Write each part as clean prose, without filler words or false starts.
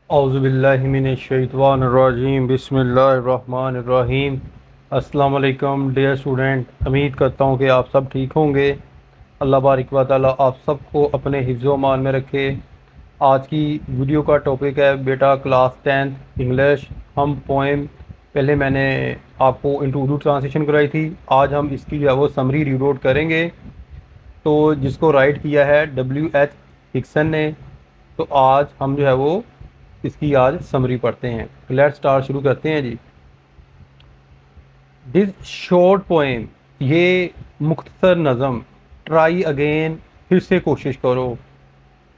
औज़ुबिल्लाहिमिनश्शैतानिर्रजीम बिस्मिल्लाहिर्रहमानिर्रहीम। अस्सलाम वालेकुम डियर स्टूडेंट, उम्मीद करता हूँ कि आप सब ठीक होंगे। अल्लाह बारिक व तआला आप सबको अपने हिफ्ज़ मान में रखे। आज की वीडियो का टॉपिक है बेटा क्लास 10th इंग्लिश। हम पोएम पहले मैंने आपको इंटू उर्दू ट्रांसलेशन कराई थी। आज हम इसकी जो है वो समरी रीड आउट करेंगे। तो जिसको राइट किया है W.H. हिक्सन ने। तो आज हम जो है वो इसकी आज समरी पढ़ते हैं। लेट्स स्टार्ट, शुरू करते हैं जी। दिस शॉर्ट पोएम, ये मुख्तसर नज़म, ट्राई अगेन, फिर से कोशिश करो,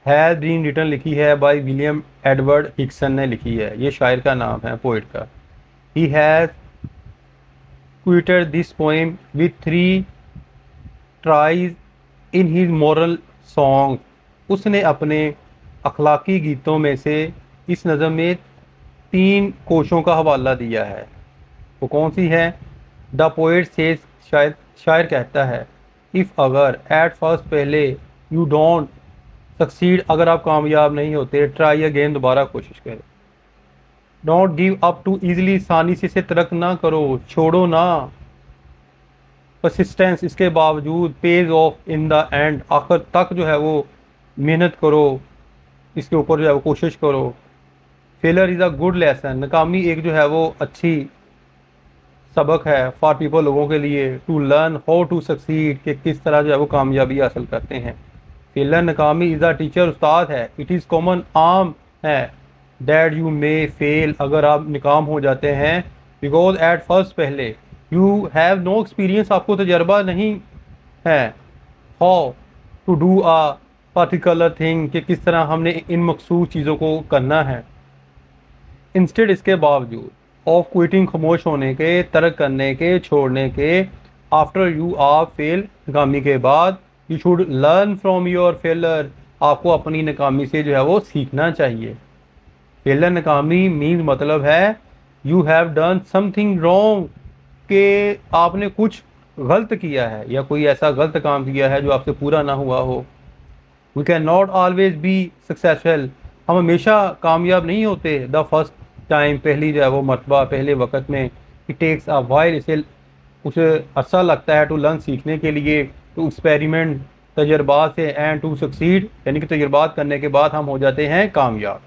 हैज़ बीन रिटन, लिखी है बाय विलियम एडवर्ड हिक्सन ने लिखी है। ये शायर का नाम है, पोइट का। He has quoted this poem with 3 tries in his moral song. उसने अपने अखलाकी गीतों में से इस नज़म में 3 कोशों का हवाला दिया है। वो कौन सी है? द पोएट सेज, शायर कहता है, इफ़, अगर, एट फर्स्ट, पहले, यू डोंट सक्सीड, अगर आप कामयाब नहीं होते, ट्राई अगेन, दोबारा कोशिश करें। Don't give up too easily, आसानी से इसे तर्क ना करो, छोड़ो ना। परसिस्टेंस, इसके बावजूद, page of in the end, आखिर तक जो है वो मेहनत करो, इसके ऊपर जो है वो कोशिश करो। Failure is a good lesson, नाकामी एक जो है वो अच्छी सबक है। फॉर पीपल, लोगों के लिए। To learn how to succeed, कि किस तरह जो है वो कामयाबी हासिल करते हैं। फेलर, नाकामी, इज़ अ टीचर, उस्ताद है। इट इज़ कॉमन, आम है। दैट यू मे फेल, अगर आप नाकाम हो जाते हैं। बिकॉज एट फर्स्ट, पहले, यू हैव नो एक्सपीरियंस, आपको तजर्बा नहीं है। How to do a particular thing, कि किस तरह हमने इन मखसूस चीज़ों को करना है। इंस्टेड, इसके बावजूद, ऑफ क्विटिंग, खामोश होने के, तर्क करने के, छोड़ने के। आफ्टर यू आर फेल, नाकामी के बाद। You should learn from your failure, आपको अपनी नाकामी से जो है वो सीखना चाहिए। फेलर, नाकामी, मीन्स मतलब है you have done something wrong, के आपने कुछ गलत किया है या कोई ऐसा गलत काम किया है जो आपसे पूरा ना हुआ हो। We can not always be successful, हम हमेशा कामयाब नहीं होते। द फर्स्ट टाइम, पहली जो है वो मरतबा, पहले वक्त में। इट टेक्स अ वाइल, इसे कुछ अर्सा लगता है। टू लर्न, सीखने के लिए। टू एक्सपेरिमेंट, तजर्बात से। एंड टू सक्सीड, यानी कि तजर्बात करने के बाद हम हो जाते हैं कामयाब।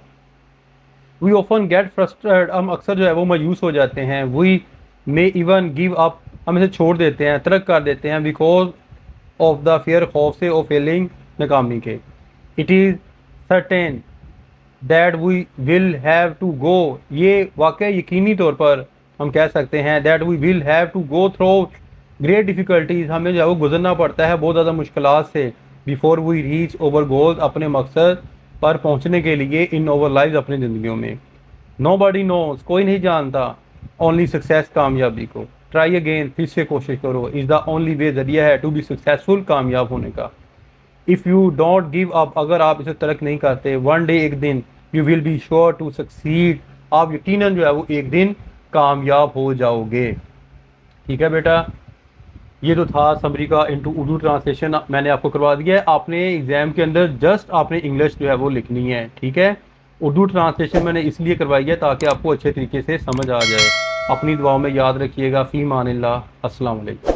वी ऑफन गेट फ्रस्ट्रेटेड, हम अक्सर जो है वो मायूस हो जाते हैं। We may even give up, हम इसे छोड़ देते हैं, तर्क कर देते हैं। बिकॉज ऑफ द फियर, खौफ से, ऑफ फेलिंग, नाकामी के। It is certain that we will have to go, ये वाकई यकीनी तौर पर हम कह सकते हैं। That we will have to go through great difficulties, हमें जो है वो गुजरना पड़ता है बहुत ज़्यादा मुश्किलात से। Before we reach over goals, अपने मकसद पर पहुँचने के लिए। इन ओवर लाइफ, अपनी ज़िंदगियों में। नो बडी नोज, कोई नहीं जानता। ओनली सक्सेस, कामयाबी को। ट्राई अगेन, फिर से कोशिश करो। इज़ द ओनली वे, ज़रिया है टू बी सक्सेसफुल, कामयाब होने का। If you don't give up, अगर आप इसे तर्क नहीं करते, वन डे, एक दिन, you will be sure to succeed, आप यकीनन जो है वो एक दिन कामयाब हो जाओगे। ठीक है बेटा, ये तो था समरी का इंटू उर्दू ट्रांसलेशन, मैंने आपको करवा दिया है। आपने एग्ज़ाम के अंदर जस्ट आपने इंग्लिश जो है वो लिखनी है। ठीक है, उर्दू ट्रांसलेशन मैंने इसलिए करवाई है ताकि आपको अच्छे तरीके से समझ आ जाए। अपनी दुआओं में याद रखिएगा। फ़ी मानिल्लाह, अस्सलाम वालेकुम।